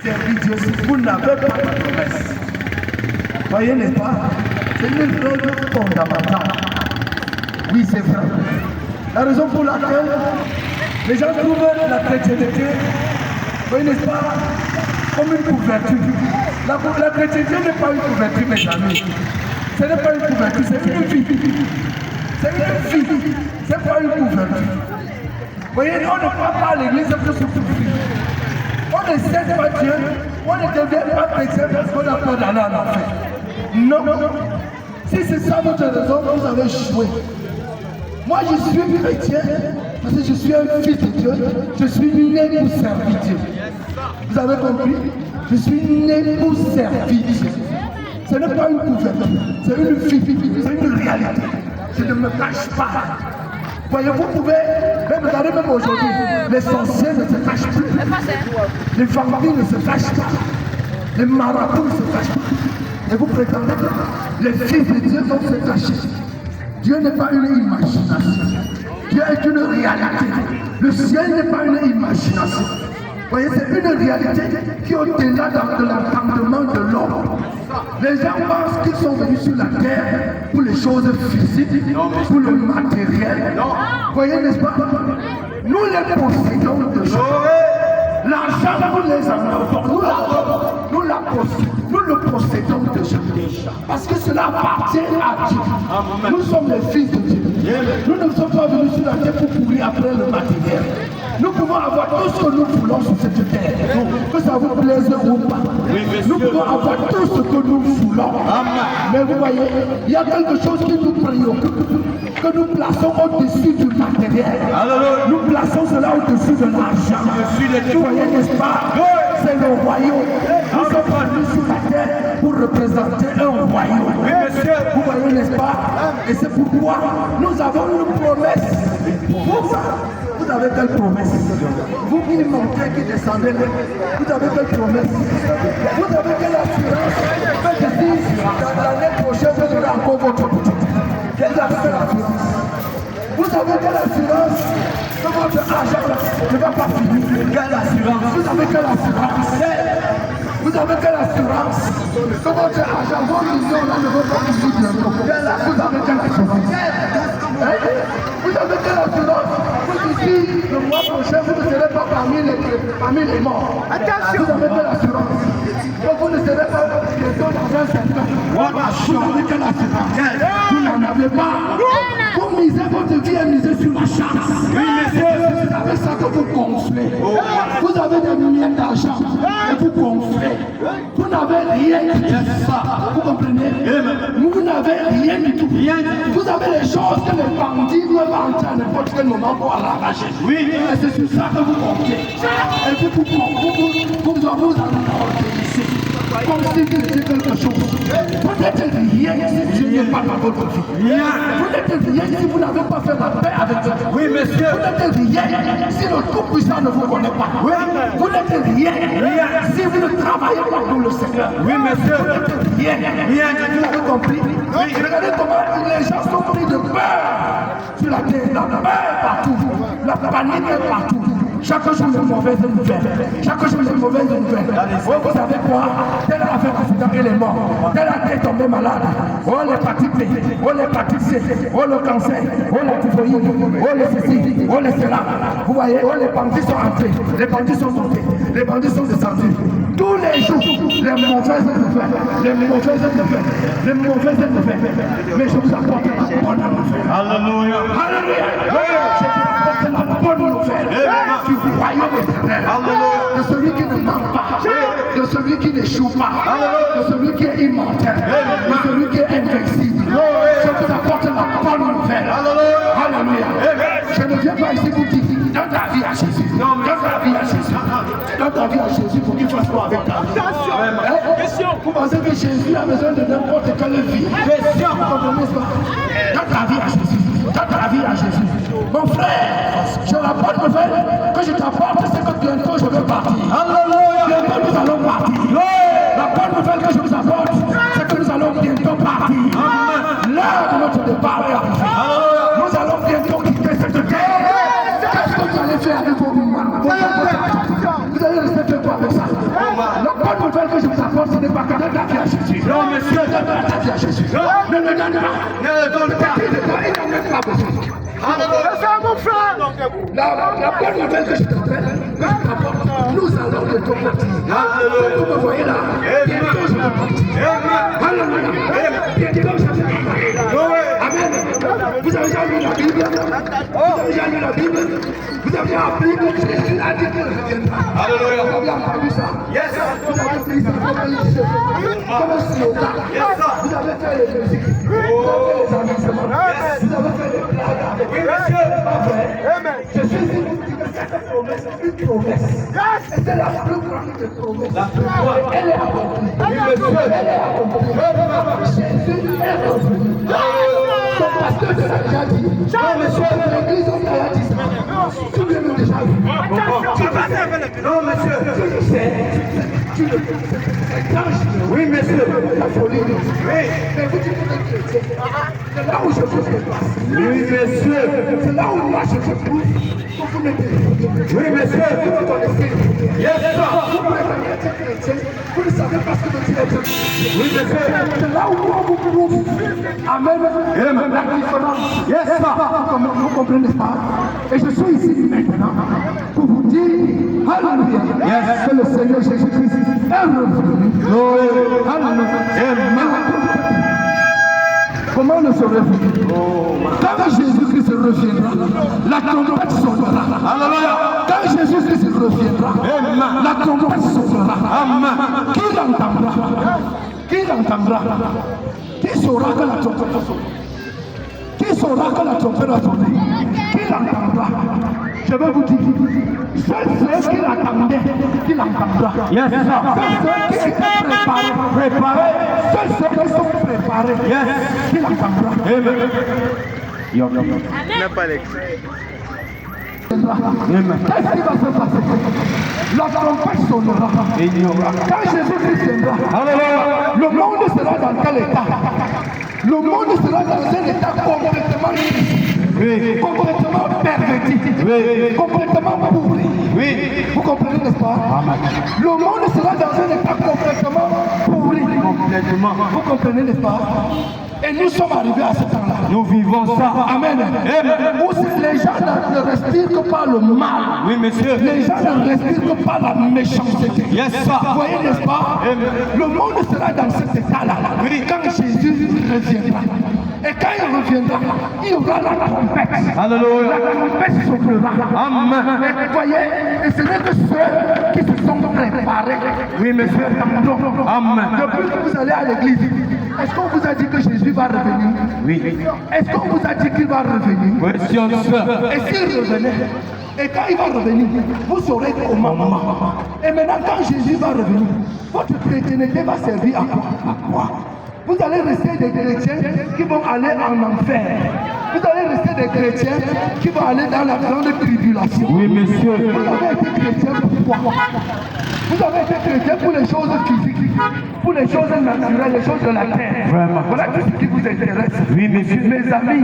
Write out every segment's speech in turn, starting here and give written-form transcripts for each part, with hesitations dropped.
Servir Dieu si vous n'avez pas de promesse. Voyez, n'est-ce pas? C'est une règle fondamentale. Oui, c'est vrai. La raison pour laquelle les gens trouvent la chrétienté, voyez, n'est-ce pas, comme une couverture. La chrétienté n'est pas une couverture, mes amis. Ce n'est pas une couverture, c'est une vie. C'est une vie. Ce n'est pas une couverture. Vous voyez, on ne va pas à l'église pour se couvrir. On ne sait pas Dieu, on ne devient pas chrétien parce qu'on a peur d'aller en enfer. Non. Si c'est ça votre raison, vous avez échoué. Moi, je suis chrétien parce que je suis un fils de Dieu. Je suis né pour servir Dieu. Vous avez compris? Je suis né pour servir Dieu. Ce n'est pas une couverture, c'est une vie, c'est une réalité. Je ne me cache pas. Voyez, vous pouvez, même aujourd'hui, les sorciers ne se cachent plus. Les vampires ne se cachent pas. Les marabouts ne se cachent pas. Et vous prétendez que les fils de Dieu vont se cacher. Dieu n'est pas une imagination. Dieu est une réalité. Le ciel n'est pas une imagination. Vous voyez, c'est une réalité qui est au-delà de l'entendement de l'homme. Les gens pensent qu'ils sont venus sur la terre pour les choses physiques, pour le matériel. Vous voyez, n'est-ce pas? Nous les possédons de choses. L'argent, nous les avons. Nous le possédons déjà. Parce que cela appartient à Dieu. Nous sommes les fils de Dieu. Nous ne sommes pas venus sur la terre pour courir après le matériel. Nous pouvons avoir tout ce que nous voulons sur cette terre, que ça vous plaise ou pas. Nous pouvons avoir tout ce que nous voulons. Mais vous voyez, il y a quelque chose qui nous préoccupe, que nous plaçons au-dessus du matériel. Nous plaçons cela au-dessus de l'argent. Vous voyez, n'est-ce pas? C'est le royaume. Nous sommes venus sur la terre pour représenter un royaume. Vous voyez, n'est-ce pas? Et c'est pourquoi nous avons une promesse. Vous avez quelle promesse? Vous qui montez, qui descendez, vous avez quelle promesse? Vous avez quelle assurance? Que je dis, dans l'année prochaine, vous aurez encore votre boutique. Quelle assurance? Vous avez quelle assurance que votre argent ne va pas finir? Quelle assurance? Vous avez quelle assurance? Vous avez quelle assurance que votre argent, vos millions là ne vont pas finir bientôt? Vous avez quelle assurance? Vous avez quelle assurance? Vous dites, le mois prochain, vous ne serez pas parmi les morts. Attention! Vous avez quelle assurance? Donc vous ne serez pas bientôt dans un certain. Vous avez quelle assurance? Vous n'en avez pas. Vous misez votre vie et misez sur la chance. Vous avez ça que vous gonflez. Vous avez des milliers d'argent et vous gonflez. Vous n'avez rien de ça. Vous comprenez? Vous n'avez rien du tout. Vous avez les choses que les bandits peuvent entrer à n'importe quel moment pour l'arracher. Et c'est sur ça que vous comptez. Et vous enrichissez. Comme si vous étiez quelque chose. Vous n'êtes rien si Dieu n'est pas dans votre vie. Vous n'êtes rien si vous n'avez pas fait la paix avec Dieu. Oui, monsieur. Vous n'êtes rien si le Tout-Puissant ne vous connaît pas. Vous n'êtes rien si vous ne travaillez pas pour le Seigneur. Oui, monsieur. Vous n'êtes rien. Vous avez compris? Regardez comment les gens sont pris de peur sur la terre. La peur partout. La panique est partout. Chaque jour les mauvaises nouvelles. Chaque jour les mauvaises nouvelles. Oh, vous savez quoi? Tel a fait accident, il est mort. Tel a été tombé malade. Oh, l'hépatite B. Oh, l'hépatite C. Oh, le cancer. Oh, la typhoïde. Oh, le ceci. Oh, le cela. Vous voyez, oh, les bandits sont entrés. Les bandits sont montés. Les bandits sont descendus. Tous les jours, les mauvaises nouvelles. Les mauvaises nouvelles. Les mauvaises nouvelles. Mais je vous apporte la bonne nouvelle. Alléluia. Alléluia. Je vous apporte la bonne nouvelle. Du royaume éternel, de celui qui ne ment pas, de celui qui n'échoue pas, de celui qui est immortel, de celui qui est invincible. Je vous apporte la bonne nouvelle. Alléluia. Je ne viens pas ici pour dire donne ta vie à Jésus. Donne ta vie à Jésus. Donne ta vie à Jésus pour qu'il fasse quoi avec ta vie. Vous pensez que Jésus a besoin de n'importe quelle vie? Vous comprenez pas? Donne ta vie à Jésus. Donne ta vie à Jésus. Mon frère, j'ai la bonne nouvelle que je t'apporte, c'est que bientôt je vais partir. Alléluia. Bientôt nous allons partir. La bonne nouvelle que je vous apporte, c'est que nous allons bientôt partir. L'heure de notre départ est arrivée. Nous allons bientôt quitter cette terre. Qu'est-ce que vous allez faire avec vos mains? Vous allez rester fait quoi avec ça? bonne nouvelle que je vous apporte, ce n'est pas que donne la vie à Jésus. Non, monsieur. Donne la vie à Jésus. Ne le donne pas. Ne le donne pas. Il n'en a même pas besoin. Alléluia, mon frère. La bonne nouvelle que je t'appelle, que je t'apporte, nous allons de ton parti. Alléluia. Vous me voyez là. Bientôt je vais partir. Alléluia. Bientôt je vais partir. Amen. Vous avez déjà lu la Bible? Vous avez déjà lu la Bible? Vous avez appris que Jésus a dit qu'il reviendra. Alléluia. Vous avez entendu ça? Yes. Vous avez pris ça comme un slogan. Vous avez fait les musiques. Vous avez fait les annonces. Vous avez fait les blagues avec. Oui, monsieur. Amen. Je suis venu vous dire que cette promesse est une promesse. Et c'est la plus grande des promesses. Elle est accomplie. Oui, monsieur. Elle est accomplie. Jésus est revenu. Ton pasteur te l'a déjà dit. Non, monsieur. L'église, on t'a dit ça. Tu l'as déjà vu. Non, monsieur. Tu le sais. Tu le sais. Oui, monsieur. La folie. Oui. Mais vous dites que vous êtes chrétien. C'est là où je vous dépasse. Oui, monsieur. C'est là où moi je vous prouve que vous n'êtes pas. Oui, monsieur. Vous connaissez. Yes, sir. Vous pouvez être chrétien. Vous ne savez pas ce que Dieu est chrétien. Oui, monsieur. C'est là où moi vous prouve. Amen. La différence. Yes, sir. Vous comprenez pas? Et je suis ici maintenant pour vous dire, alléluia, Yes. que le Seigneur Jésus-Christ est revenu. Alléluia. Comment le saurait-vous? Quand Jésus-Christ reviendra, la trompette sonnera. Alléluia. Quand Jésus-Christ reviendra, la trompette sonnera. Amen. Qui l'entendra? Qui l'entendra? Qui saura que la trompette va sonner? Qui saura que la trompette va sonner? Qui l'entendra? Je vais vous dire, seuls ceux qui l'attendaient, qui l'entendra. Yes, sir. Seuls ceux qui étaient préparés, seuls ceux qui sont préparés, Yes. qui l'entendra. Amen. Qu'est-ce qui va se passer? La trompette sonnera. Quand Jésus-Christ viendra, Alléluia. le monde sera dans quel état? Le monde sera dans un état complètement triste, Oui. complètement perverti, Oui. complètement pourri. Oui. Vous comprenez, n'est-ce pas? Le monde sera dans un état complètement pourri. Complètement. Vous comprenez, n'est-ce pas? Et nous sommes arrivés à ce temps-là. Nous vivons ça. Amen. Où les gens ne respirent que par le mal. Oui, monsieur. Les gens ne respirent que par la méchanceté. Yes, sir. Vous voyez, n'est-ce pas? Le monde sera dans cet état-là. Quand Jésus reviendra. Et quand il reviendra, il y aura la trompette. Alléluia. La trompette sonnera. Amen. Et vous voyez, et ce n'est que ceux qui se sont préparés. Oui, monsieur. Amen. Depuis que vous allez à l'église, est-ce qu'on vous a dit que Jésus va revenir? Oui. Est-ce qu'on vous a dit qu'il va revenir? Question, sir. Et s'il revenait, et quand il va revenir, vous saurez comment. Et maintenant, quand Jésus va revenir, votre chrétienté va servir à quoi? Vous allez rester des chrétiens qui vont aller en enfer. Vous allez rester des chrétiens qui vont aller dans la grande tribulation. Oui, monsieur. Vous avez été chrétien pour quoi? Vous avez été chrétien pour les choses physiques, pour les choses naturelles, les choses de la terre. Vraiment. Voilà tout ce qui vous intéresse. Oui, monsieur. Mes amis,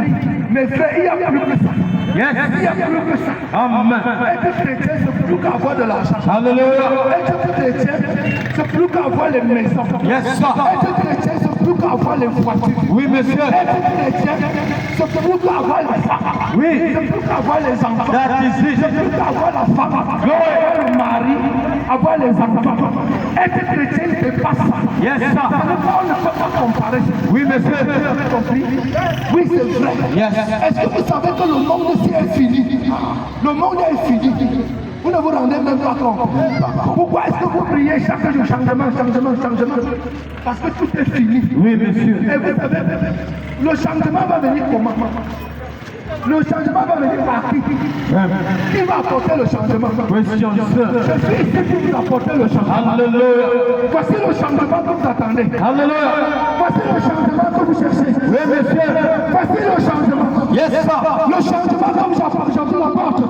mes frères, il y a plus que ça. Yes. Il y a plus que ça. Amen. Être chrétien, c'est plus qu'avoir de l'argent. Alléluia. Être chrétien, c'est plus qu'avoir les maisons. Yes, sir. Être chrétien, c'est plus qu'avoir les voitures. Oui, monsieur. Être chrétien, c'est plus qu'avoir les femmes. Oui. C'est plus qu'avoir les enfants. That is it. C'est plus qu'avoir la femme. Avoir le mari, avoir les enfants. Être chrétien, c'est pas ça. Yes, sir. On ne peut pas comparer. Oui, monsieur. Vous avez compris? Oui, c'est vrai. Yes. Est-ce que vous savez que le monde ici est fini? Le monde est fini. Vous ne vous rendez même pas compte. Pourquoi est-ce que vous priez chaque jour changement? Parce que tout est fini. Oui, monsieur. Et vous savez, le changement va venir comment? Le changement va venir par qui? Qui va apporter le changement? Question, sir. Je suis ici pour vous apporter le changement. Alléluia. Voici le changement que vous attendez. Alléluia. Voici le changement que vous cherchez. Oui, monsieur. Voici le changement. Yes, sir. Le changement comme je vous l'apporte.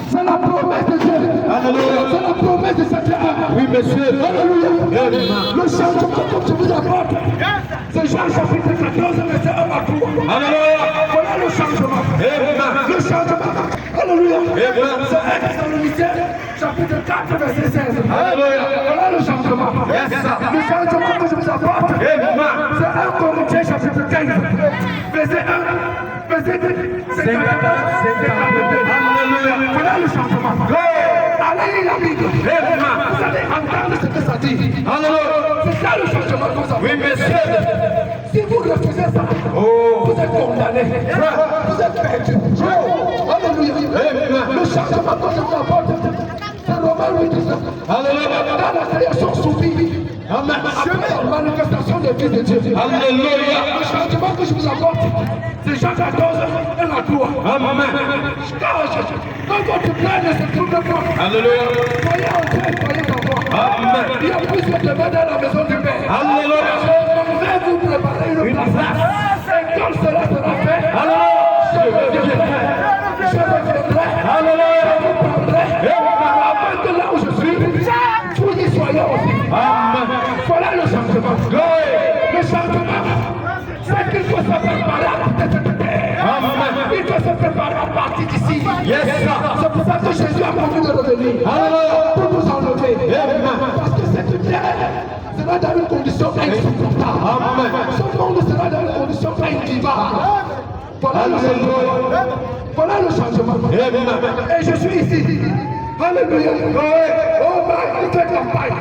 C'est la promesse de Dieu. Alléluia. C'est la promesse de cette âme. Oui, monsieur. Alléluia. Amen. Le changement comme je vous apporte. C'est Jean chapitre 14, verset 1 à 3. Alléluia. Voilà le changement. Amen. Le changement. Alléluia. Amen. C'est 1 Thessaloniciens, chapitre 4, verset 16. Alléluia. Voilà le changement. changement. Le changement que je vous apporte, c'est 1 Corinthiens chapitre 15, verset 1, verset 2, 52. Voilà le changement. Allez lire la Bible. Vous allez entendre ce que ça dit. C'est ça le changement que vous apporte. Oui, monsieur. Si vous refusez ça, vous êtes condamné. Vous êtes perdu. Alléluia. Le changement que je vous apporte, c'est Romains 8, 19. Dans la création souvie. La manifestation des fils de Dieu. Alléluia. Le changement que je vous apporte, c'est Jean 14 et la 3. Quand votre plein ne se trouve pas, Alléluia. soyez entrés, soyez en moi. Amen. Il y a plus de demeures dans la maison du Père. Alléluia. Je vais vous préparer une place. Et quand cela sera fait, je reviendrai. Je reviendrai. Je vous prendrai. Afin que là où je suis, vous y soyez aussi. Voilà le changement. Le changement, c'est qu'il faut se préparer à quitter cette terre. Il faut se préparer à partir d'ici. C'est pour ça que Jésus a promis de revenir. Pour vous enlever. Parce que cette terre sera dans une condition insupportable. Ce monde sera dans une condition invivable. Voilà le changement. Voilà le changement. Et je suis ici. Alléluia. Oh my, vous faites campagne.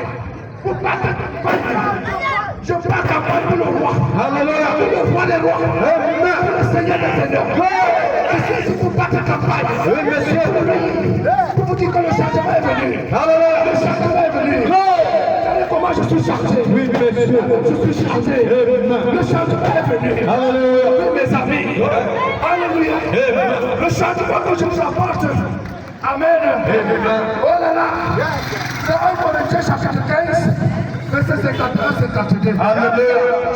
Vous battez campagne. Je bats campagne pour le roi. Alléluia. Pour le roi des rois. Pour le Seigneur des seigneurs. Je suis ici pour battre campagne. Pour vous dire que le changement est venu. Le changement est venu. Regardez comment je suis chargé. Je suis chargé. Le changement est venu. Oui, mes amis. Alléluia. Le changement que je vous apporte. Amen. Oh là là. C'est 1 Corinthiens chapitre 15, verset 51, 52.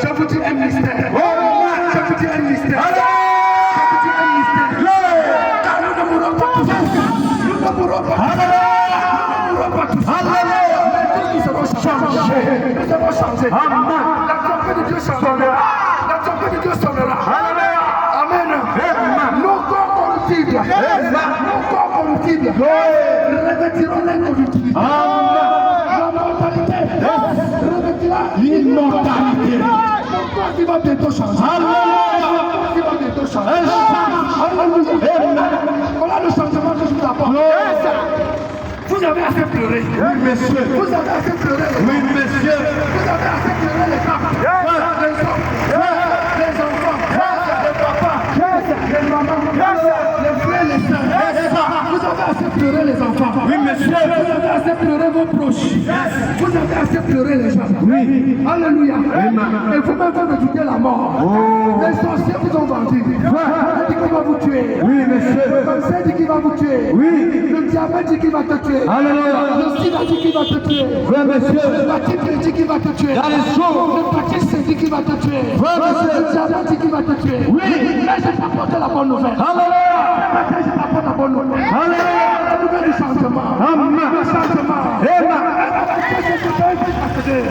Je vous dis un mystère. Je vous dis un mystère. Je vous dis un mystère. Car nous ne mourrons pas tous. Nous ne mourrons pas. Nous ne mourrons pas tous. Mais tous nous serons changés. Nous serons changés. La trompette de Dieu sonnera. La trompette de Dieu sonnera. Amen. Nos corps corruptibles. Nos corps corruptibles. Revêtiront l'incorruptibilité. La mortalité revêtira l'immortalité. Mon corps qui va bientôt changer. Mon corps qui va bientôt changer. Voilà le changement que je vous apporte. Vous avez assez pleuré. Oui, monsieur. Vous avez assez pleuré. Oui, monsieur. Vous avez assez pleuré les femmes. Les enfants. Les papas. Les mamans. Les frères, les sœurs. Vous avez assez pleuré les enfants. Oui, monsieur. Vous avez assez pleuré vos proches. Vous avez assez pleuré les gens. Oui. Alléluia. Et vous-même vous méditez la mort. Les sorciers vous ont vendu. On dit qu'il va vous tuer. Oui, monsieur. Le cancer dit qu'il va vous tuer. Oui. Le diabète dit qu'il va te tuer. Alléluia. Le sida dit qu'il va te tuer. Oui, monsieur. L'hépatite B dit qu'il va te tuer. L'hépatite C dit qu'il va te tuer. Le diabète dit qu'il va te tuer. Oui. Mais je t'apporte la bonne nouvelle. Alléluia. Je t'apporte la bonne nouvelle. Alléluia. La nouvelle du changement. Amen. Le changement.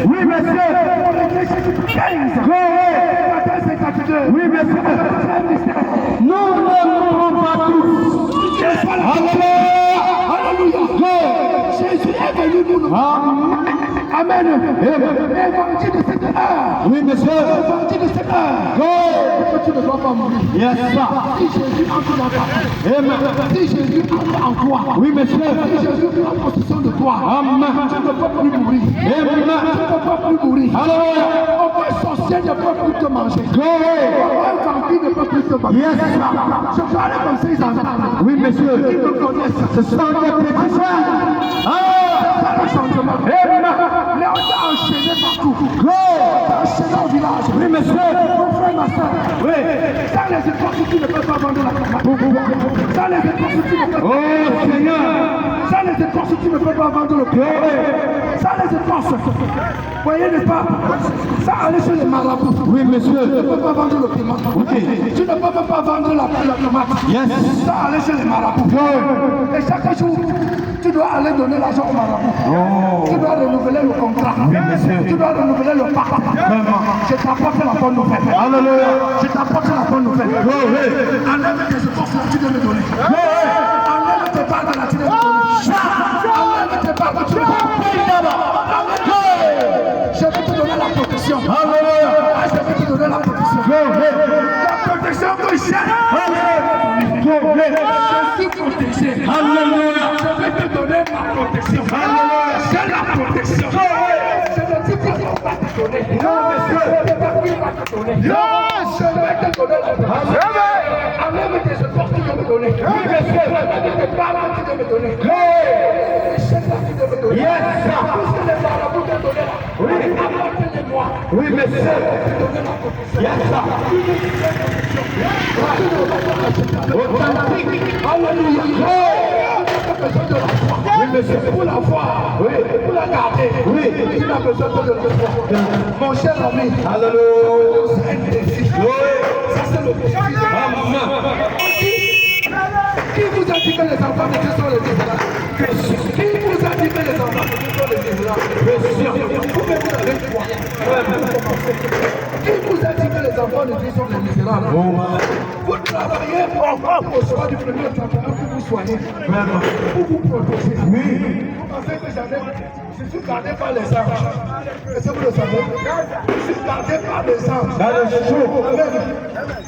Oui, monsieur. Oui, monsieur. Nous ne mourrons pas tous. Alléluia. Jésus est venu pour nous. Amen. Évangile de cette heure. Oui, monsieur. Évangile de cette heure. Que tu ne dois pas mourir. Yes, sir. Si Jésus entre dans ta vie. Amen. Si Jésus entre en toi. Oui, monsieur. Si Jésus prend possession de toi. Amen. Tu ne peux plus mourir. Tu Amen. ne peux plus mourir. Alléluia. Aucun sorcier ne peut plus te manger. Glory. Aucun vampire ne peut plus te manger. Yes, sir. Je parlais comme ça, ils entendent. Oui, monsieur. Ils me connaissent. Ce sont des petits frères. C'est le changement. Amen. Mais on t'a enchaîné partout. Glory. On t'a enchaîné au village. Oui, monsieur. Mon frère, ma soeur. Oui. Sans les époques, tu ne peux pas vendre la tomate. Sans les époques, tu ne peux pas. Oh, Seigneur. Sans les écorces, tu ne peux pas vendre le piment. Sans les écorces, voyez n'est pas, sans aller chez les marabouts. Oui, monsieur. Tu ne peux pas vendre le piment. Tu ne peux même pas vendre la tomate. Yes. Sans aller chez les marabouts. Et chaque jour, tu dois aller donner l'argent aux marabouts. Tu dois renouveler le contrat. Oui, monsieur. Tu dois renouveler le pacte. Je t'apporte la bonne nouvelle. Alléluia. Je t'apporte la bonne nouvelle. Enlève tes écorces là, tu dois me donner. Enlève tes parts de la tu dois me donner. Enlève tes parts de tu dois me donner. chaîne. Je suis protégé. Alléluia. Je vais te donner ma protection. C'est la protection. Je ne dis pas qu'on va te donner. Non, monsieur. Je ne dis pas qu'il va te donner. Non, je vais te donner la protection. Enlève tes efforts, tu veux me donner. Oui, monsieur. Enlève tes paroles, tu veux me donner. Les chaînes là, tu veux me donner. Yes. Tout ce que les marabouts t'ont donné là. Oui, apportez-les-moi. Oui, monsieur. Yes. Authentique. Alléluia. Besoin de la foi. Oui, monsieur. Pour la foi, Oui. pour la garder, Oui. tu as besoin de la foi. Mon cher ami, Alléluia. c'est un défi. Ça c'est le défi. Qui vous a dit que les enfants de Dieu sont les Israéliens? Qui vous a dit que les enfants de Dieu sont les Israéliens? Pouvez-vous aller croire? Qui vous a dit que les enfants de Dieu sont les misérables? Vous travaillez au soir du premier championnat pour vous soigner, pour vous protéger. Vous pensez que je suis gardé par les anges? Est-ce que vous le savez? Je suis gardé par les anges. Amen.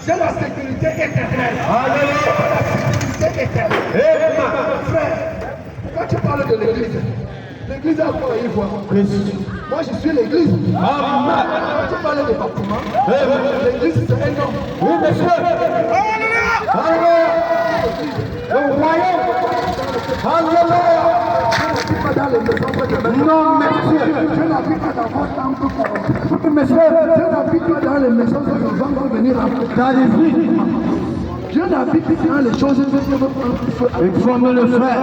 J'ai la sécurité éternelle. La sécurité éternelle. Frère, quand tu parles de l'église, l'église a quoi y voir? Moi je suis l'église. Quand tu parles des bâtiments, l'église c'est un homme. Oui, monsieur. Alléluia. Le royaume. Alléluia. Je n'habite pas dans les maisons près de maison. Non, monsieur. Je n'habite pas dans votre temple. Monsieur. Je n'habite pas dans les maisons que nos gens vont venir remplir. Je n'habite pas dans les choses que Dieu veut prendre. Il faut me le faire.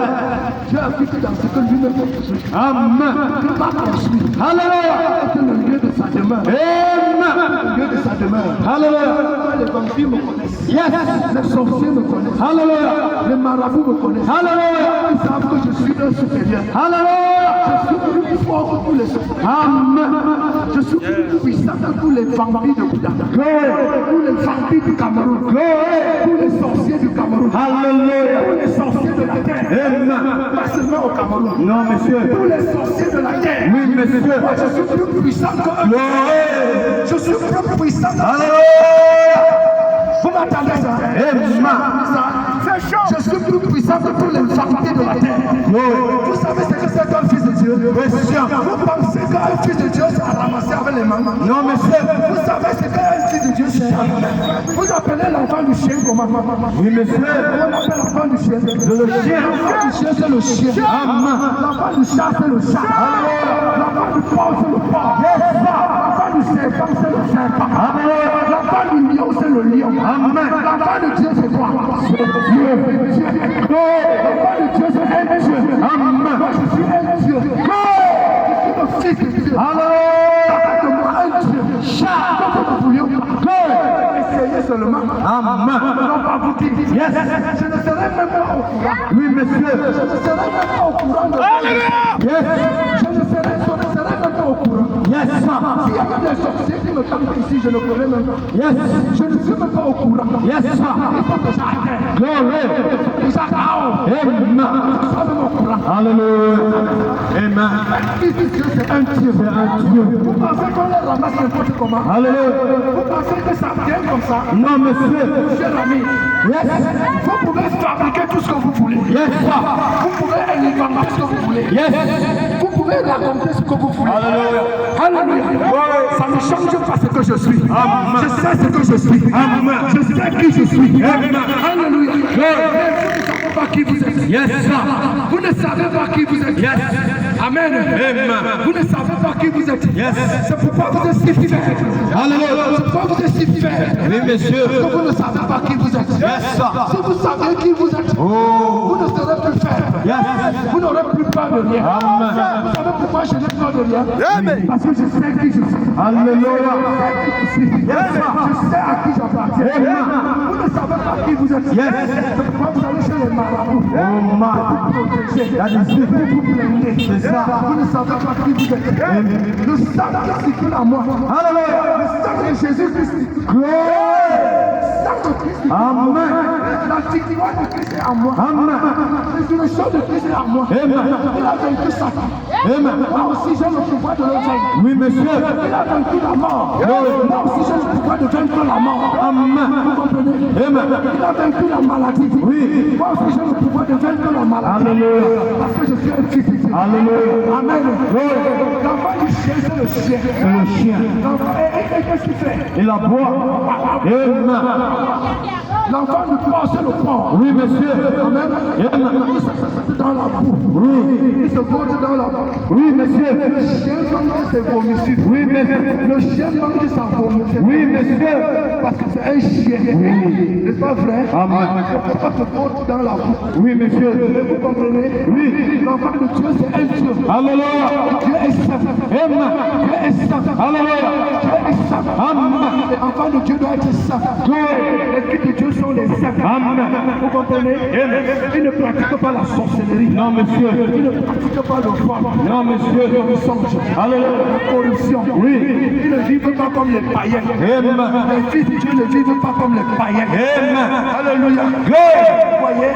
Je habite dans ce que lui-même peut construire. Amen. Je m'a construit. Alléluia. C'est le lieu de sa demeure. Amen. Le lieu de sa demeure. Alléluia. Les vampires me connaissent. Yes. Les sorciers me connaissent. Alléluia. Les marabouts me connaissent. Alléluia. Ils savent que je suis leur supérieur. Alléluia. Je suis plus fort que tous les sorciers. Amen. Je suis plus puissant que tous les vampires de Bouddha. Tous les vampires du Cameroun. Tous les sorciers du Cameroun. Alléluia. Tous les sorciers de la terre. Amen. Pas seulement au Cameroun. Non, monsieur. Tous les sorciers de la terre. Oui, monsieur. Moi, je suis plus puissant que eux. Je suis plus puissant que eux. Alléluia. Vous m'entendez ça? C'est chaud. Je suis plus puissant que tous les vampires de la terre. Vous savez ce que c'est qu'un fils de Dieu? Vous pensez qu'un fils de Dieu s'est ramassé avec les mamans? Non, monsieur. Vous savez ce qu'un fils de Dieu c'est? Vous appelez l'enfant du chien comment? Oui, monsieur. On appelle l'enfant du chien. C'est le chien. L'enfant du chien c'est le chien. L'enfant du chat c'est le chat. L'enfant du porc c'est le porc. L'enfant du serpent c'est le serpent. L'enfant du lion c'est le lion. L'enfant de Dieu c'est quoi? C'est Dieu. L'enfant de Dieu c'est un Dieu. Moi je suis un Dieu. Je suis le fils de Dieu. Appelle-moi un Dieu. Comme vous voulez. Essayez seulement. Amen. Non pas vous dire. Yes. Je ne serai même pas au courant. Oui, monsieur. Je ne serai même pas au courant de Yes. Je ne serai même pas au courant. Yes. S'il y a des sorciers qui me tapent ici, je ne connais même pas. Yes. Je ne suis même pas au courant. Yes. Il faut que j'arrête. Glory. Déjà, Amen. je suis même au courant. Alléluia. Amen. Fils de Dieu, c'est un Dieu. C'est un Dieu. Vous pensez qu'on les ramasse n'importe comment? Alléluia. Vous pensez que ça vient comme ça? Non, monsieur. Cher ami, Yes. vous pouvez fabriquer tout ce que vous voulez. Yes. Vous pouvez inventer ce que vous voulez. Yes. Vous pouvez raconter ce que vous voulez. Alléluia. Alléluia. Ça ne change pas ce que je suis. Amen. Je sais ce que je suis. Amen. Je sais qui je suis. Amen. Alléluia. Mais vous ne savez pas qui vous êtes. Yes. Vous ne savez pas qui vous êtes. Yes. Amen. Vous ne savez pas qui vous êtes. Yes. C'est pourquoi vous êtes si faible. Alléluia. C'est pourquoi vous êtes si faible. Oui, monsieur. Parce que vous ne savez pas qui vous êtes. Yes. Si vous saviez qui vous êtes, vous ne serez plus faible. Yes. Vous n'aurez plus peur de rien. Amen. Vous savez pourquoi je n'ai peur de rien? Amen. Parce que je sais qui je suis. Alléluia. Je sais à qui j'appartiens. Amen. Vous ne savez pas qui vous êtes. Yes. C'est pourquoi vous allez chez les marabouts. Oh, man. Vous protégez. Il y a des yeux. Vous blindez. C'est ça. Vous ne savez pas qui vous êtes. Le sang qui circule en moi. Alléluia. Le sang de Jésus-Christ. Glory. Le sang de Christ. Amen. La victoire de Christ est en moi. Amen. La résurrection de Christ est en moi. Amen. Il a vaincu Satan. Amen. Moi aussi j'ai le pouvoir de le vaincre. Oui, monsieur. Il a vaincu la mort. Oui. Moi aussi j'ai le pouvoir de vaincre la mort. Amen. Vous comprenez? Amen. Il a vaincu la maladie. Oui. Moi aussi j'ai le pouvoir de vaincre la maladie. Alléluia. Parce que je suis un fils. Alléluia. Amen. Oui. L'enfant du chien, c'est le chien. C'est le chien. L'enfant, et qu'est-ce qu'il fait? Il aboie. Amen. L'enfant du porc, c'est le porc. Oui, monsieur. Amen. Amen. Il se fout dans la boue. Oui. Il se fout dans la boue. Oui, monsieur. Le chien mange ses vomissures. Oui, monsieur. Le chien mange sa vomissure. Oui, monsieur. Parce que c'est un chien. N'est-ce pas vrai? Amen. Il ne peut pas se foutre dans la boue. Oui, monsieur. Vous comprenez? Oui. L'enfant de Dieu, c'est un Dieu. Alléluia. Dieu est saint. Amen. Dieu est saint. Alléluia. Dieu est saint. Amen. Les enfants de Dieu doivent être saints. Oui. Les filles de Dieu sont les saints. Amen. Vous comprenez? Ils ne pratiquent pas la sorcellerie. Non, monsieur. Ils ne pratiquent pas le vol. Non, monsieur. Le mensonge. Alléluia. La corruption. Oui. Ils ne vivent pas comme les païens. Amen. Les filles de Dieu ne vivent pas comme les païens. Amen. Alléluia. Gloire. Vous voyez,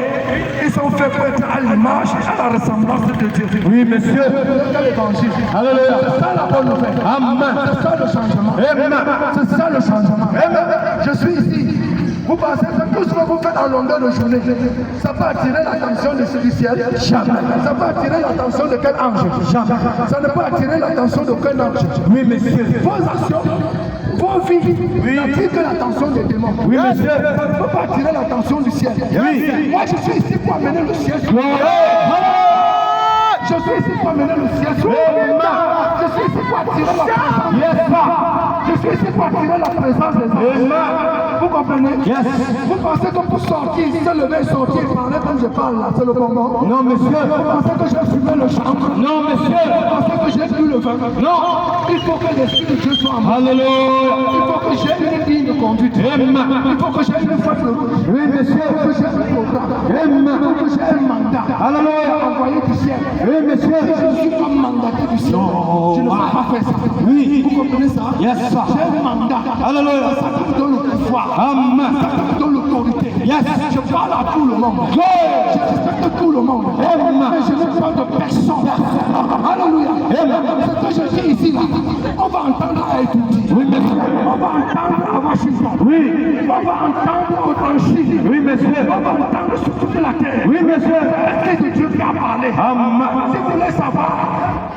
ils sont faits pour être à l'image et à la ressemblance de Dieu. Oui, monsieur. C'est l'évangile. Alléluia. C'est ça la bonne nouvelle. Amen. C'est ça le changement. Amen. C'est ça le changement. Je suis ici. Vous pensez que tout ce que vous faites en longueur de journée, ça peut attirer l'attention du ciel? Jamais. Ça peut attirer l'attention de quel ange? Jamais. Ça ne peut attirer l'attention d'aucun ange. Oui, monsieur. Vos actions, vos vies n'attirent que l'attention des démons. Oui, monsieur. Ça ne peut pas attirer l'attention du ciel. Oui. Moi, je suis ici pour amener le ciel. Je suis ici pour amener le ciel. Je suis ici pour attirer la présence. Je suis ici pour attirer la présence des hommes. Vous comprenez? Vous pensez que pour sortir, se lever et sortir, parler comme je parle là, c'est le bonbon? Non, monsieur. Vous pensez que j'ai fumé le chanvre? Non, monsieur. Vous pensez que j'ai bu le vin? Non. Il faut que l'Esprit de Dieu soit en moi. Alléluia. Il faut que j'ai une ligne de conduite. Amen. Il faut que j'ai une feuille de route. Oui, Il monsieur. faut que j'ai un programme. Amen. Il faut que j'ai un mandat. Alléluia. Envoyé du ciel. Oui, monsieur. Je ne suis pas mandaté du ciel. Je ne peux pas faire ça. Oui. Vous comprenez ça? Yes, sir. J'ai un mandat. Alléluia. Ça me donne le pouvoir. Amen. Ça me donne l'autorité. Yes. Je parle à tout le monde. Gloire. Je respecte tout le monde. Amen. Mais je ne parle de personne. Alléluia. Ce que je dis ici, là, on va entendre à Éthiopie. Oui, monsieur. On va entendre à Washington. Oui. On va entendre en Chine. Oui, monsieur. On va entendre sur toute la terre. Oui, monsieur. L'Esprit de Dieu qui a parlé. Amen. Si vous voulez savoir,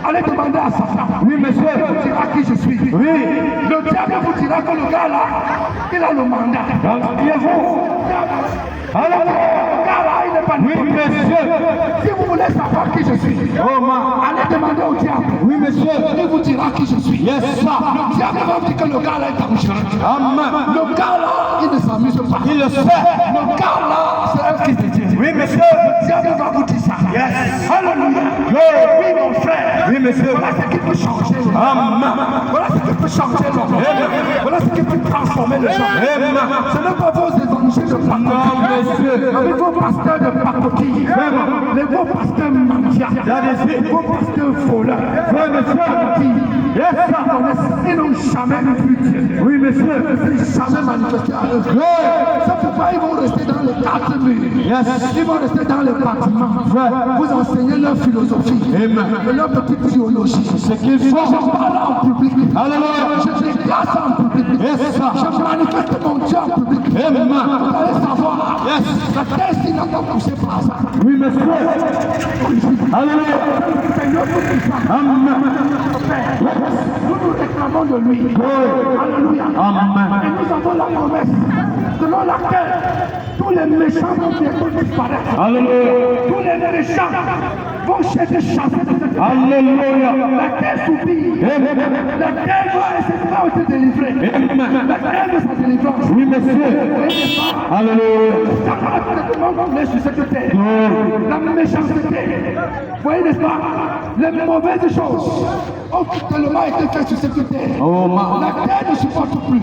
allez demander à Satan. Oui, monsieur. Il vous dira qui je suis. Oui. Le diable vous dira que le gars là, il a le mandat. Alléluia. Le gars là, il n'est pas Oui, monsieur. Si vous voulez savoir qui je suis, Oh, ma. allez demander au diable. Oui, monsieur. Il vous dira qui je suis. Yes, sir. Le diable va vous dire que le gars là est dangereux. Amen. Le gars là, il ne s'amuse pas. Il le sait. Le gars là, c'est un fils de Dieu. Oui, monsieur. Le diable va vous dire ça. Yes. Alléluia. Gloire. Oui, mon frère. Oui, monsieur. Voilà ce qui peut changer l'homme. Amen. Voilà ce qui peut changer l'homme. Voilà ce qui peut transformer les gens. Amen. Ce n'est pas vos évangiles de Non, pacotille. monsieur. Avec vos pasteurs de pacotille. Les vos pasteurs mendiants. That is it. Vos pasteurs voleurs. Oui, monsieur. Yes, sir. Ils n'ont jamais vu Dieu. Oui, monsieur. Ils n'ont jamais manifesté à eux. Gloire. C'est pourquoi ils vont rester dans les quatre murs. Yes. Ils vont rester dans les bâtiments. Ouais. Vous enseignez leur philosophie. Amen. Et leur petite théologie. Ce qu'il faut. Je parle en public. Alléluia. Je déclare ça en public. Yes, sir. Je manifeste mon Dieu en public. Amen. Vous allez savoir. Yes. La terre s'il n'a pas poussé par ça. Oui, monsieur. Alléluia. Seigneur, tout puissant. Amen. Nous nous réclamons de lui. Alléluia. Amen. Et nous avons la promesse selon laquelle tous les méchants vont bientôt disparaître. Alléluia. Tous les méchants vont chercher chasser de cette terre. Alléluia. La terre s'oublie. La terre va être délivrée. La terre de sa délivrance. Oui, monsieur. Alléluia. Satan a sur cette terre. La méchanceté. Vous voyez, n'est-ce pas? Les mauvaises choses ont tellement été faites sur cette terre. Oh, ma. La terre ne supporte plus.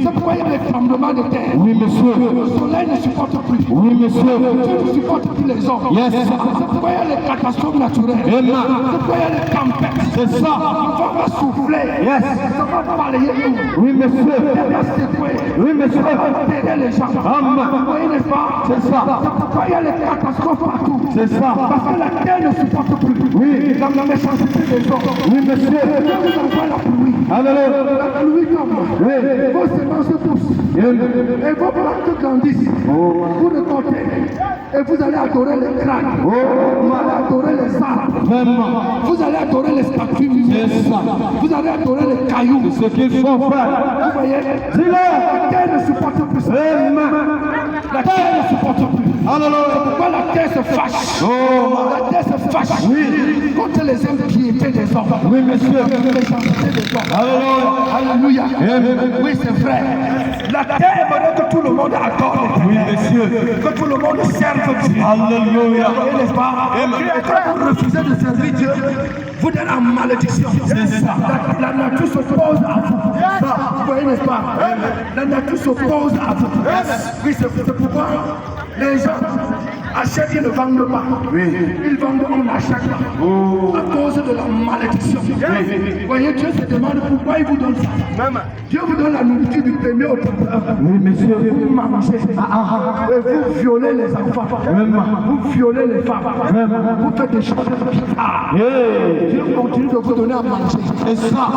C'est pourquoi il y a des tremblements de terre. Oui, monsieur. Le soleil ne supporte plus. Oui, monsieur. Dieu ne supporte plus les hommes. Yes. C'est pourquoi il y a les catastrophes naturelles. Amen. C'est quoi, il y a les tempêtes. C'est ça. Le vent va souffler. Yes. Ça va balayer tout. Oui, monsieur. Ça va secouer. Oui, monsieur. Ça va enterrer les gens. Amen. Vous voyez, n'est-ce pas? C'est ça. C'est pourquoi il y a les catastrophes partout. C'est ça. Parce que la terre ne supporte plus. Oui. Dans la méchanceté des hommes. Oui, monsieur. Dieu vous envoie la pluie. Alléluia. La pluie tombe. Oui. Vos semences poussent. Et vos plantes grandissent. Vous récoltez. Et vous allez adorer les crânes. Vous allez adorer les arbres. Vraiment. Vous allez adorer les statues. C'est ça. Vous allez adorer les cailloux. C'est ce qu'il faut faire. Vous voyez, Dis-le. la terre ne supporte plus ça. Amen. La terre ne supporte plus. Alléluia. Pourquoi la terre se fâche? Oh. La terre se fâche Oui. contre les impiétés des hommes. Oui, monsieur. Les méchancetés des hommes. Alléluia. Alléluia. Amen. Oui, c'est vrai. La terre aimerait que tout le monde accorde. Oui, monsieur. Que tout le monde serve Dieu. Alléluia. Vous voyez, n'est-ce pas? Et quand vous refusez de servir Dieu, vous êtes en malédiction. C'est ça. La nature s'oppose à vous. Vous voyez, n'est-ce pas? La nature s'oppose à vous. Oui, c'est pourquoi les gens achètent, ils ne vendent pas. Ils vendent, on n'achète pas. À cause de la malédiction. Vous voyez, Dieu se demande pourquoi il vous donne ça. Dieu vous donne la nourriture du premier au 31. Oui, monsieur. Vous mangez. Et vous violez les enfants. Vous violez les femmes. Vous faites des choses bizarres. Hey. Dieu continue de vous donner à manger. C'est ça.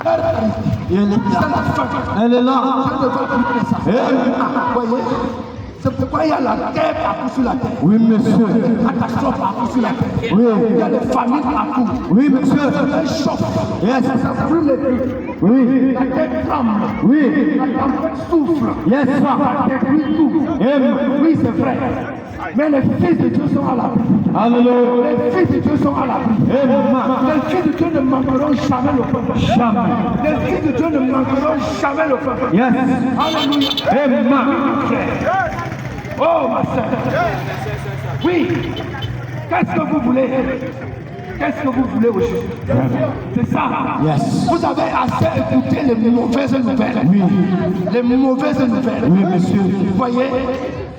C'est la fin. Elle est là. Dieu ne va plus que ça. Vous voyez? C'est pourquoi il y a la terre partout sur la terre. Oui, monsieur. Catastrophe partout sur la terre. Oui. Il y a des familles partout. Oui, monsieur. Un choc. Yes. Ça brûle les rues. Oui. La terre tremble. Oui. La tempête souffle. Yes, Ça sir. détruit tout. Amen. Oui, c'est vrai. Mais les fils de Dieu sont à l'abri. Alléluia. Les fils de Dieu sont à l'abri. Amen. Les fils de Dieu ne manqueront jamais le pain. Jamais. Les fils de Dieu ne manqueront jamais le pain. Yes. Alléluia. Amen. Oh, ma soeur. Oui. Qu'est-ce que vous voulez? Qu'est-ce que vous voulez aujourd'hui? C'est ça. Yes. Vous avez assez écouté les mauvaises nouvelles. Oui. Les mauvaises nouvelles. Oui, monsieur. Vous voyez,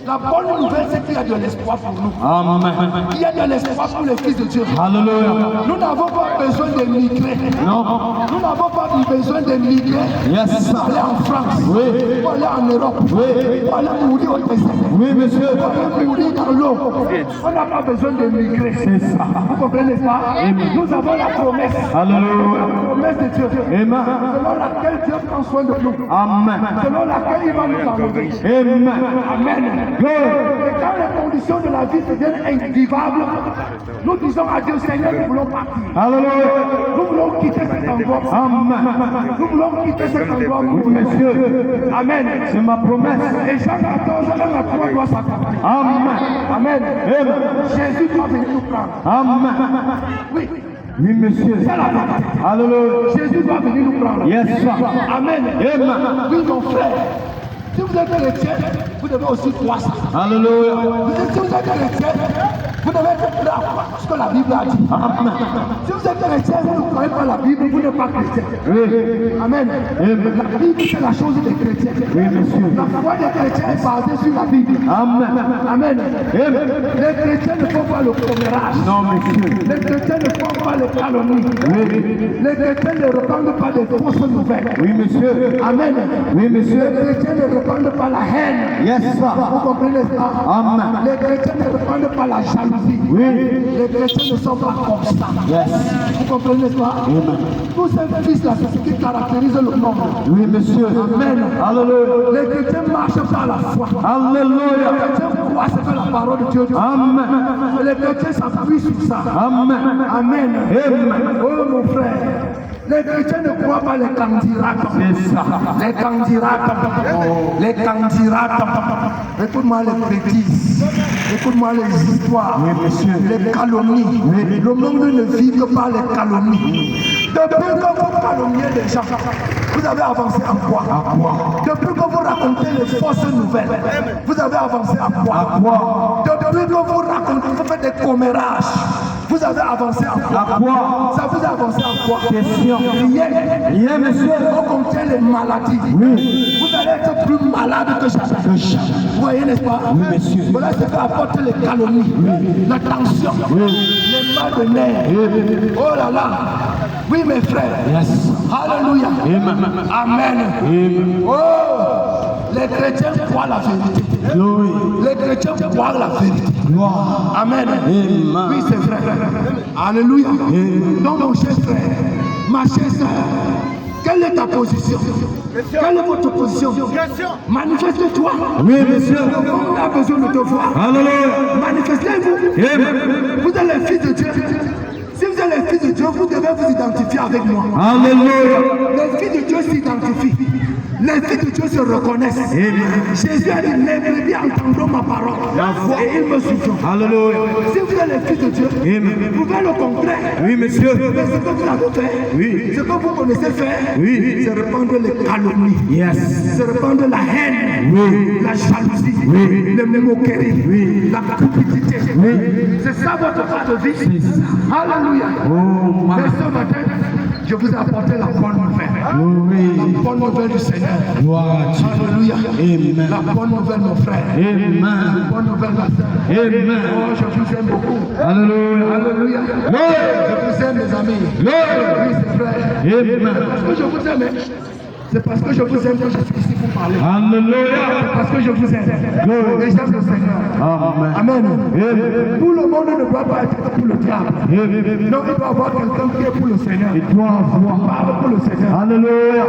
la bonne nouvelle, c'est qu'il y a de l'espoir pour nous. Amen. Il y a de l'espoir pour les fils de Dieu. Alléluia. Nous n'avons pas besoin de migrer. Non. Nous n'avons pas besoin de migrer. Yes. Pour aller en France. Oui. Pour aller en Europe. Oui. Pour aller mourir au désert. Oui, monsieur. Pour aller mourir dans l'eau. On n'a pas besoin de migrer. C'est ça. Vous comprenez pas? Nous avons la promesse. Alléluia. La promesse de Dieu. Amen. Selon laquelle Dieu prend soin de nous. Amen. Selon laquelle il va nous enlever. Amen. Amen. Glory. Et quand les conditions de la vie deviennent invivables, nous disons à Dieu, Seigneur, nous voulons partir. Alléluia. Nous voulons quitter cet endroit. Amen. Nous voulons quitter cet endroit. Oui, monsieur. Amen. C'est ma promesse. Et Jean 14, 1 à 3 doit s'accomplir. Amen. Amen. Amen. Jésus doit venir nous prendre. Amen. Oui, Oui, monsieur. c'est la parole. Alléluia. Jésus doit venir nous prendre. Yes, sir. Amen. Amen. Oui, mon frère. Si vous êtes chrétien, vous devez aussi croire ça. Alléluia. Si vous êtes chrétien, vous devez être prêt à croire ce que la Bible a dit. Amen. Si vous êtes chrétien, vous ne croyez pas la Bible, vous n'êtes pas chrétien. Oui. Amen. Amen. La Bible, c'est la chose des chrétiens. Oui, monsieur. La foi des chrétiens est basée sur la Bible. Amen. Amen. Amen. Les chrétiens ne font pas le commérage. Non, monsieur. Les chrétiens ne font pas les calomnies. Oui. Les chrétiens ne répandent pas des fausses nouvelles. Oui, monsieur. Amen. Oui, monsieur. Les chrétiens ne répandent pas la haine. Yes, Vous sir. comprenez ça? Amen. Les chrétiens ne répandent pas la jalousie. Oui. Les chrétiens ne sont pas constants. Yes. Vous comprenez ça? Amen. Tous ces fils là, c'est ce qui caractérise le monde. Oui, monsieur. Amen. Alléluia. Les chrétiens marchent par la foi. Les Alléluia. chrétiens croient ce que la parole de Dieu dit. Amen. Les chrétiens s'appuient sur ça. Amen. Amen. Amen. Oh mon frère, les chrétiens ne croient pas les candidats. C'est ça. Les candidats. Les candidats. Écoute-moi les bêtises. Écoute-moi les histoires. Oui, monsieur. Les calomnies. Oui. Le monde ne vit que par les calomnies. Depuis que vous calomniez les gens, vous avez avancé en quoi? À quoi? Depuis que vous racontez les fausses nouvelles, vous avez avancé en quoi? À quoi? Depuis que vous racontez, vous faites des commérages, Vous avez avancé en quoi? À quoi? Ça vous a avancé en quoi? Question. Rien. Rien, monsieur. On contient les maladies. Oui. Vous allez être plus malade que jamais. Vous voyez, n'est-ce pas? Oui, monsieur. Voilà ce que apportent les calomnies, la tension, les mal de nerfs. Oh là là. Oui, mes frères. Yes. Alléluia. Amen. Amen. Amen. Oh, les chrétiens croient la vérité. Glory. Les chrétiens croient la vérité. Gloire. Amen. Amen. Oui, c'est vrai. Alléluia. Donc, mon cher frère, ma chère soeur, quelle est ta position? Quelle est votre position? Manifeste-toi. Oui, monsieur. On a besoin de te voir. Alléluia. Manifestez-vous. Amen. Vous êtes les fils de Dieu. Si vous êtes les fils de Dieu, vous devez vous identifier avec moi. Alléluia. Les fils de Dieu s'identifient. Les fils de Dieu se reconnaissent. Amen. Jésus a dit, les brebis entendront ma parole. Et ils me suivront. Alléluia. Si vous êtes les fils de Dieu, Amen. vous faites le contraire. Oui, monsieur. Mais ce que vous avez fait, Oui. ce que vous connaissez faire, Oui. c'est répandre les calomnies. Yes. C'est répandre la haine, Oui. la jalousie, Oui. les moqueries, Oui. la cupidité. Oui. C'est ça votre part de vie. Alléluia. Oh, Mais ce matin, je vous ai apporté la bonne nouvelle. glory. La bonne nouvelle du Seigneur. Gloire à Dieu. Alléluia. Amen. La bonne nouvelle, mon frère. Amen. La bonne nouvelle, ma soeur. Amen. Oh, je vous aime beaucoup. Alléluia. Alléluia. Glory. Je vous aime, mes amis. Glory. Oui, c'est vrai. Amen. Parce que je vous aime. C'est parce que je vous aime que je suis ici pour parler. Alléluia. Parce que je vous aime. Glory. Et j'aime le Seigneur. Amen. Amen. Amen. Tout le monde ne doit pas être pour le diable. Amen. Non, il doit avoir quelqu'un qui est pour le Seigneur. Il doit avoir. Parle pour le Seigneur. Alléluia.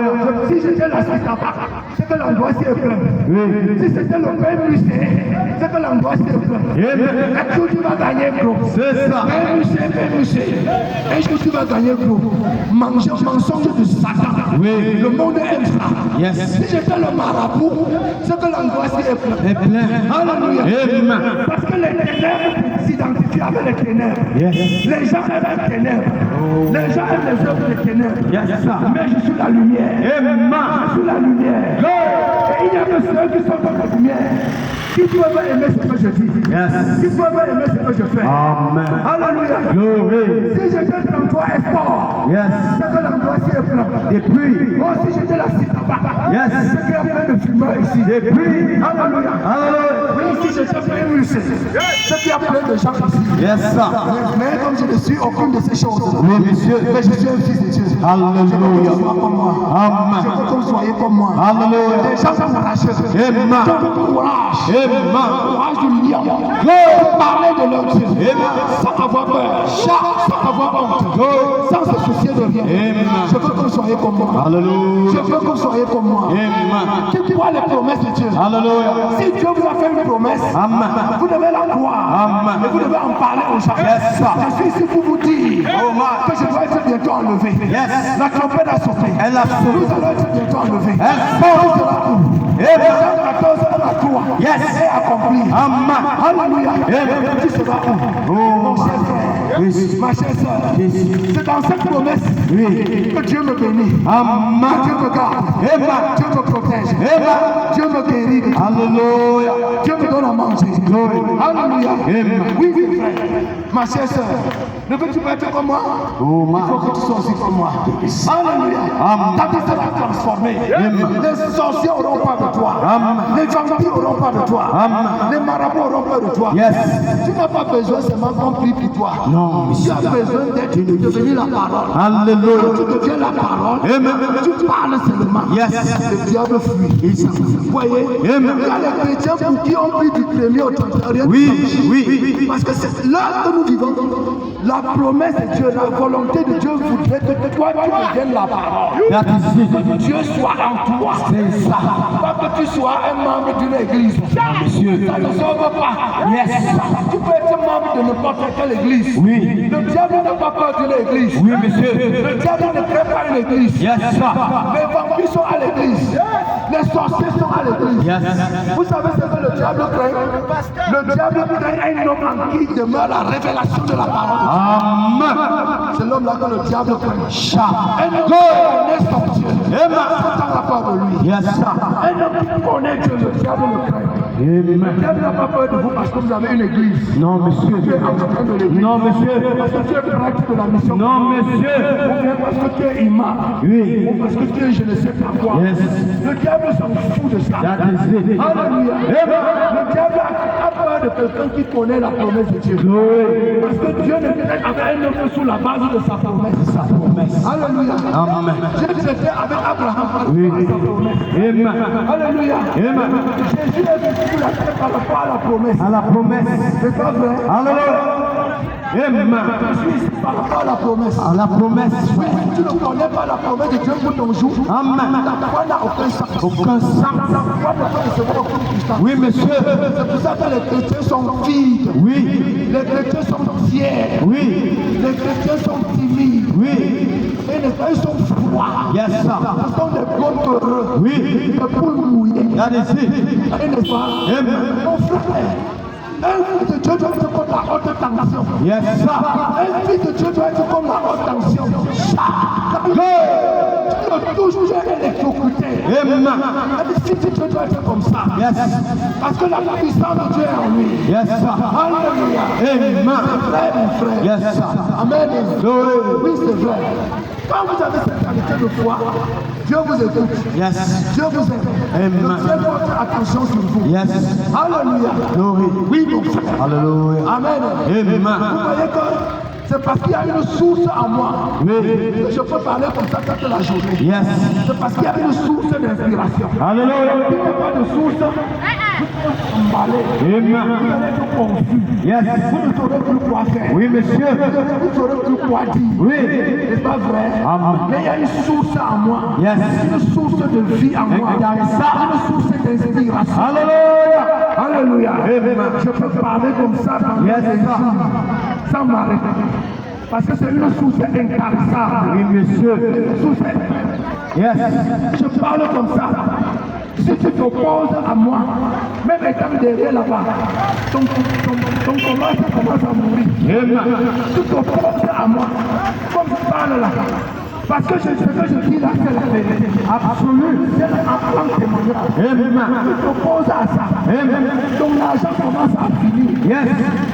Si j'étais la Sitaba, c'est que l'angoisse est pleine. Oui. Si c'était le père Musée, c'est que l'angoisse est pleine. Amen. Un jour tu vas gagner gros. C'est ça. Père Musée. Un jour tu vas gagner gros. Mensonge de Satan. Oui. Le monde aime ça. Yes. Si j'étais le marabout, c'est que l'angoisse est pleine. Et plein. Alléluia. Amen. Parce que les ténèbres s'identifient avec les ténèbres. Yes. Les gens aiment les ténèbres. Les gens aiment les œuvres des ténèbres. Yes, sir. Mais je suis la lumière. Amen. Je suis la lumière. Et il n'y a que ceux qui sont dans la lumière qui peuvent aimer ce que je dis. Yes. Qui peuvent aimer ce que je fais. Amen. Alléluia. Glory. Si j'étais dans toi sport, Yes. c'est que l'angoisse est pleine. Et puis. Oh, si j'étais la Sitaba, Yes. c'est qu'il y a plein de fumeurs ici. Et puis. Alléluia. Alléluia. Oui, si j'étais plein de musée, c'est qu'il y a plein de gens ici. Yes, sir. Mais comme je ne suis aucune de ces choses, Oui, monsieur. mais je suis un fils de Dieu. Alléluia. Je veux comme moi. Amen. Je veux que vous soyez comme moi. Alléluia. Des gens courageux. Amen. Donne courage. Amen. Courage du lion. Parler de leur Dieu. Sans avoir peur. Sans avoir honte. Sans se soucier de rien. Je veux que vous soyez comme moi. Alléluia. Je veux que vous soyez comme moi. Amen. Qui croit les promesses de Dieu. Alléluia. Si Dieu vous a fait une promesse, Amen. vous devez la croire. Amen. Et vous devez en parler aux gens. Yes, sir. Je suis ici pour vous dire Oh, my. que je dois être bientôt enlevé. Yes. La trompette a sonné. Elle a sonné. Nous allons être bientôt enlevés. Elle Où sera où? Amen. La cause de la croix Yes. est accomplie. Amen. Alléluia. Amen. Tu seras où? Mon cher frère, ma chère soeur, c'est dans cette promesse que Dieu me bénit. Amen. Que Dieu me garde. Amen. Dieu me protège. Amen. Dieu me guérit. Alléluia. Dieu me donne à manger. Alléluia. Amen. Oui, oui, frère. Ma chère soeur, ne veux-tu pas être comme moi? Oh, Il faut my. que tu sois aussi comme moi. Alléluia. Amen. Ta vie sera transformée. Amen. Les sorciers n'auront pas de toi. Amen. Les vampires n'auront pas de toi. Amen. Les marabouts n'auront pas de toi. Yes. Tu n'as pas besoin seulement qu'on prie pour toi. Non, Tu as besoin d'être de devenir la parole. Alléluia. Quand tu deviens la parole, Amen. tu parles seulement. Yes. Le diable fuit. Vous voyez? Amen. Il y a les chrétiens pour qui on prie du premier au 31. Oui, oui. Parce que c'est là que nous vivons. La promesse de Dieu, la volonté de Dieu voudrait que toi, tu deviennes la parole. That is it. Dieu soit en toi. C'est ça. Pas que tu sois un membre d'une église. Monsieur. Ça ne sauve pas. Yes. Tu peux être membre de n'importe quelle église. Oui. Le diable n'a pas peur d'une église. Oui, monsieur. Le diable ne crée pas une église. Yes, sir. Les vampires sont à l'église. Les sorciers sont à l'église. Yes. Vous savez ce que le diable craint? Le diable craint un homme en qui demeure la révélation de la parole. Amen. C'est l'homme là que le diable craint. Chat. Un homme qui connaît son Dieu. Amen. Dans pas peur de lui. Yes, sir. Un homme qui connaît Dieu, le diable le craint. Amen. Le diable n'a pas peur de vous parce que vous avez une église. Non, monsieur. Tu es enseignant de l'église. Non, monsieur. Parce que tu es prêtre de la mission. Non, monsieur. Ou bien parce que tu es imam. Oui. Ou parce que tu es je ne sais pas quoi. Yes. Le diable s'en fout de ça. That is it. Alléluia. Amen. Le diable a peur de quelqu'un qui connaît la promesse de Dieu. Glory. Parce que Dieu ne traite avec un homme sous la base de sa promesse. Sa promesse. Alléluia. Amen. Dieu traitait avec Abraham par Oui. sa promesse. Amen. Alléluia. Amen. Jésus est venu sur la terre par rapport à la promesse. À la promesse. C'est pas vrai? Alléluia. Amen. Je suis ici par rapport à la promesse. À la promesse. Oui, si tu ne connais pas la promesse de Dieu pour ton jour, Amen. ta foi n'a aucun sens. Aucun sens. Ta foi ne peut recevoir aucun puissance. Oui, monsieur. C'est pour ça que les chrétiens sont vides. Oui. Les chrétiens sont fiers. Oui. Les chrétiens sont timides. Oui. Et les chrétiens sont froids. Yes, sir. Ce sont des gros peureux. Oui. Des poules mouillées. That is it. Et n'est-ce pas? Amen. Mon frère, un fils de Dieu doit être comme la haute tension. Yes, sir. Un fils de Dieu doit être comme la haute tension. Go. Tu le touches, tu es électrocuté. Amen. Le fils de Dieu doit être comme ça. Yes. Parce que la puissance de Dieu est en lui. Yes, sir. Alléluia. Amen. C'est vrai, mon frère. Yes, sir. Amen. Glory. Oui, c'est vrai. Quand vous avez cette qualité de foi, Dieu vous écoute. Yes. Dieu vous aime. Amen. Donc, Dieu porte attention sur vous. Yes. Alléluia. Glory. Oui, mon frère. Hallelujah. Amen. Amen. Vous voyez que c'est parce qu'il y a une source en moi Oui. que je peux parler comme ça toute la journée. Yes. C'est parce qu'il y a une source d'inspiration. Hallelujah. Il n'y a pas de source, vous êtes emballé. Vous Amen. allez être confus. Yes. Vous ne saurez plus quoi faire. Oui, monsieur. Vous ne saurez plus quoi dire. Oui. C'est pas vrai. Amen. Mais il y a une source en moi. Yes. Une source de vie en moi. Il y a ça. Une source d'inspiration. Hallelujah. Alléluia. Amen. Je peux parler comme ça pendant Yes, des sir. jours sans m'arrêter. Parce que c'est une source incarissable. Oui, monsieur. Une source. Yes. Je parle comme ça. Si tu t'opposes à moi, même étant derrière là-bas, ton commence à mourir. Amen. Tu t'opposes à moi, comme je parle là. Parce que ce que je dis là, c'est la vérité absolue. C'est un plan témoignage. Amen. Tu t'opposes à ça. Amen. Ton argent commence à finir. Yes.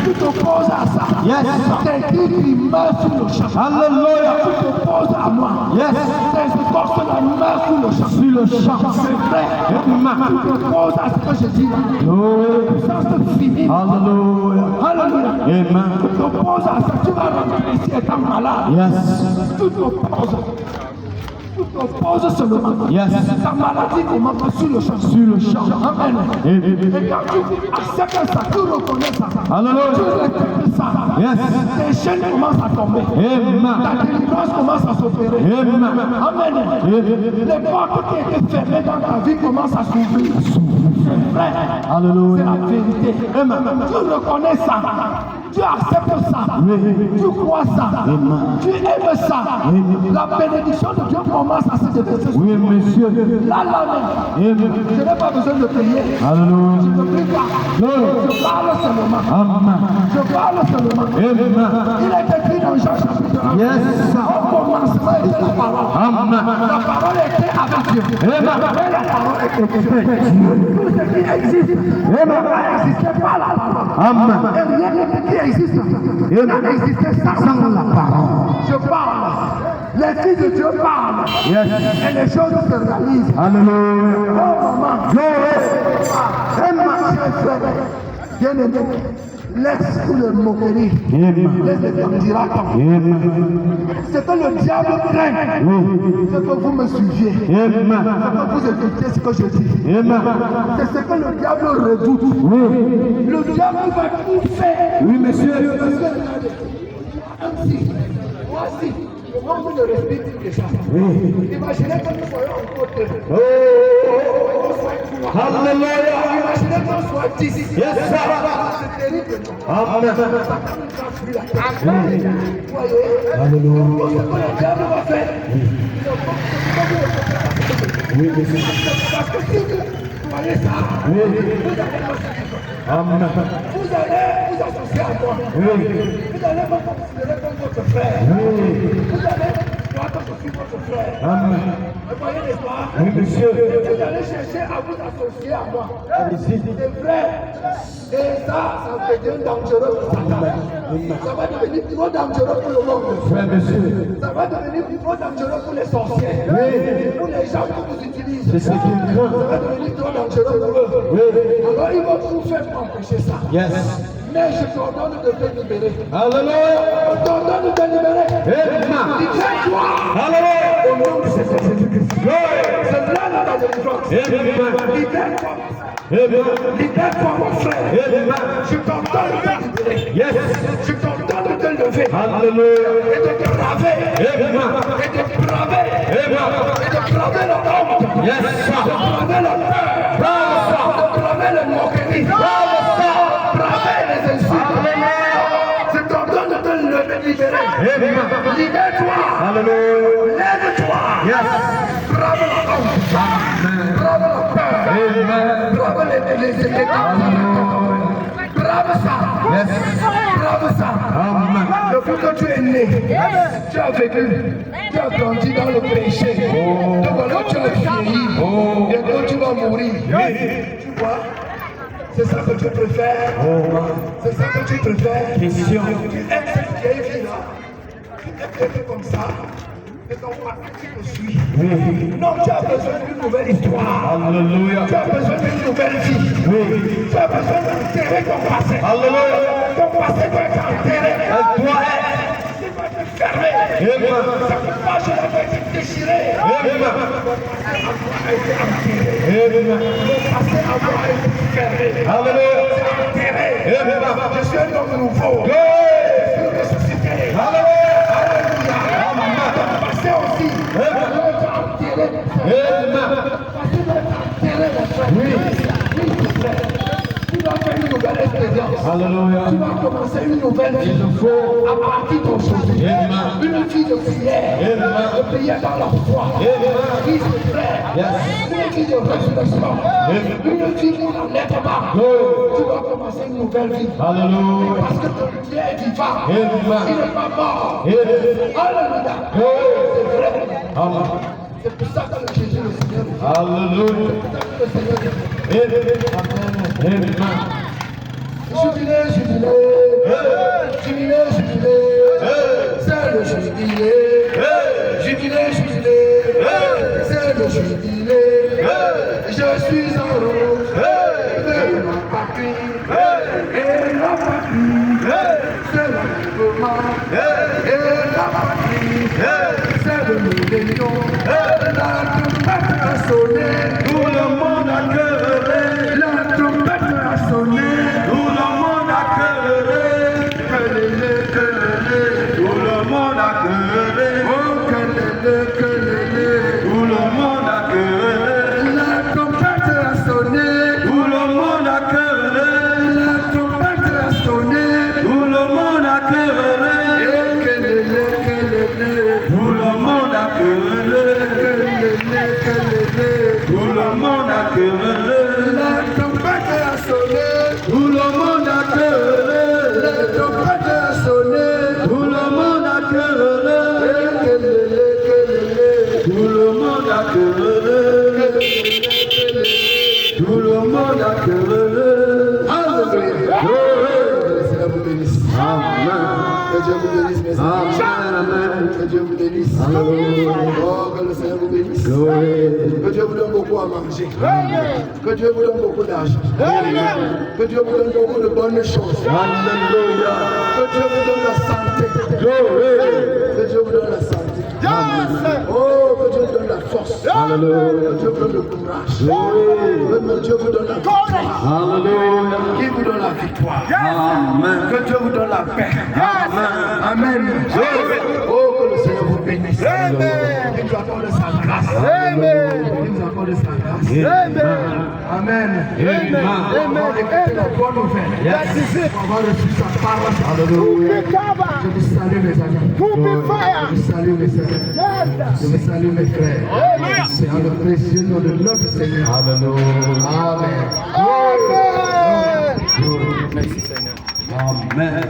Tu t'opposes à ça. Yes. Tes cris qui meurent sur le champ. Hallelujah. Tu t'opposes à moi. Yes. Tes forces la meurent sur le champ. Sur le champ. C'est vrai. Amen. Tu t'opposes à ce que je dis là. Glory. Ça se finit. Hallelujah. Alléluia. Amen. Tu t'opposes à ça. Tu vas rentrer ici étant malade. Yes. Tu t'opposes. Tu t'opposes seulement. Yes. Ta maladie commence sur le champ. Sur le champ. Amen. Amen. Et quand tu acceptes ça, tu reconnais ça. Hallelujah. Tu respectes ça. Yes. Tes chaînes commencent à tomber. Amen. Ta délivrance commence à s'opérer. Amen. Amen. Les portes qui étaient fermées dans ta vie commencent à s'ouvrir. C'est vrai. C'est Hallelujah. la vérité. Amen. Tu reconnais ça. Tu acceptes ça. Oui. Tu crois ça. Amen. Tu aimes ça. La bénédiction de Dieu commence à se déverser. Oui, monsieur. Là, même. Amen. Je n'ai pas besoin de payer. Hallelujah. Je ne prie pas. Je parle seulement. Amen. Je parle seulement. Amen. Il est écrit dans Jean chapitre 1. Yes. Au commencement était la parole. Amen. La parole était avec Dieu. Amen. Et la parole était Dieu. Tout ce qui existe n'existait pas la parole. Amen. Et rien qui existe n'existait sans la parole. Je parle. Les fils de Dieu parlent. Yes. Et les choses se réalisent. Hallelujah. Au moment. Un marché frère. Bien-aimé. Laisse tout le moquerie. Amen. Laisse les candidatants. Amen. C'est que le diable craint. Oui. C'est que vous me suiviez. Amen. C'est que vous écoutez ce que je dis. Amen. C'est ce que le diable redoute. Oui. Le diable va tout faire. Oui, monsieur. Voici. Comment vous le respectez déjà. Imaginez que nous soyons encore deux. Oh. Hallelujah. Imaginez qu'on soit 10. Yes, sir. C'est terrible. Amen. Voyez. Hallelujah. Ce que le diable va faire. Oui, monsieur. Parce que si vous voyez ça, Oui. vous allez me suivre. Amen. Vous allez vous associer à moi. Oui. Vous allez me considérer comme votre frère. Oui. Vous allez que je suis votre frère. Amen. Vous voyez, n'est-ce pas? Oui, monsieur. Vous allez chercher à vous associer à moi. Allez-y. C'est vrai. Et ça devient dangereux pour Satan. Ça va devenir trop dangereux pour le monde. Frère, monsieur. Ça va devenir trop dangereux pour les sorciers. Oui. Pour les gens qui vous utilisent. C'est ce qu'il craint. Ça va devenir trop dangereux pour eux. Oui. Alors ils vont tout faire pour empêcher ça. Yes. Mais je t'ordonne de te libérer. Alléluia. Je t'ordonne de te libérer. Amen. Libère-toi. Alléluia. Au nom de Jésus-Christ. C'est là la délivrance. Amen. Libère-toi. Amen. Libère-toi mon frère. Amen. Je t'ordonne de te libérer. Yes. Je t'ordonne de te lever. Alléluia. Et de te braver. Amen. Et de braver. Amen. Et de braver la honte. Yes. De braver la peur. De braver les moqueries. Braver les insultes. Je t'ordonne de te libérer. Amen. Libère-toi. Alléluia. Lève-toi. Yes. Brave la honte. Brave la peur. Amen. Brave les brave ça. Yes. Brave ça. Amen. Depuis que tu es né, tu as vécu, tu as grandi dans le péché. Donc voilà, tu as vieilli. Bientôt tu vas mourir. Tu vois? C'est ça que tu préfères. C'est ça que tu préfères. Question. Tu aimes cette vieille vie là. Tu aimes être comme ça. Et ton passé te suit. Non, tu as besoin d'une nouvelle histoire. Alléluia. Tu as besoin d'une nouvelle vie. Tu as besoin d'enterrer ton passé. Alléluia. Ton passé doit être enterré. Elle doit être. Il doit être fermé. Amen. Cette page là doit être déchirée. Amen. A été enterré. Amen. Mon passé a été fermé. Alléluia. Enterré. Amen. Je suis un homme nouveau. Glory. Je suis ressuscité. Alléluia. Alléluia. Ton passé aussi. Doit être enterré. Amen. Passé doit être enterré, mon frère. Oui, mon frère. Tu dois faire une nouvelle expérience. Alléluia. Tu vas commencer une nouvelle vie. Il faut. À partir d'aujourd'hui. Amen. Une vie de prière. Amen. De prière dans la foi. Amen. Une vie de frère. Yes. Une vie de résurrection. Une vie pour l'enlèvement. Glory. Tu vas commencer une nouvelle vie. Alléluia. Parce que ton Dieu est vivant. Amen. Il n'est pas mort. Amen. Alléluia. Glory. C'est vrai. Amen. C'est pour ça que le Jésus le Seigneur. Alléluia. Le Seigneur dit, Amen. Amen. jubilé, jubilé. Jubilé, jubilé. C'est le jubilé. Jubilé, jubilé. C'est le jubilé. Je suis en rouge. De ma patrie. Et la patrie. C'est l'enlèvement. Et la patrie. C'est le millénium. La trompette a sonné. Tout le monde a querellé. La trompette a sonné. Tout le monde a querellé. Tout le monde a querellé. Oh, querellé. Tout le monde a querellé. La trompette a sonné. Tout le monde a querellé. La trompette a sonné. Tout le monde a querellé. Et querellé. Tout le monde a querellé. Tout le monde a querellé. La trompette a sonné. Tout le monde a querellé. La trompette a sonné. Tout le monde a querellé. Tout le monde a querellé. Tout le monde a querellé. Alléluia. Que le Seigneur vous bénisse. Amen. Que Dieu vous bénisse, mes amis. Amen. Que Dieu vous bénisse. Alléluia. Oh, que le Seigneur vous bénisse. Glory. Que Dieu vous donne beaucoup à manger. Que Dieu vous donne beaucoup d'argent. Que Dieu vous donne beaucoup de bonnes choses. Alléluia. Que Dieu vous donne la santé. Glory. Que Dieu vous donne la santé. Oh, que Dieu vous donne la force. Alléluia. Que Dieu vous donne le courage. Glory. Que Dieu vous donne la victoire. Alléluia. Qui vous donne la victoire. Amen. Que Dieu vous donne la paix. Amen. Amen. Oh, que le Seigneur vous bénisse. Qu'il nous accorde sa grâce. Qu'il nous accorde sa grâce. Amen. Amen. On va écouter la bonne nouvelle. On va reçu sa parole. Alléluia. Je vous salue mes amis. Je vous salue mes sœurs. Je vous salue mes frères. C'est dans le précieux nom de notre Seigneur. Alléluia. Amen. Merci Seigneur. Amen.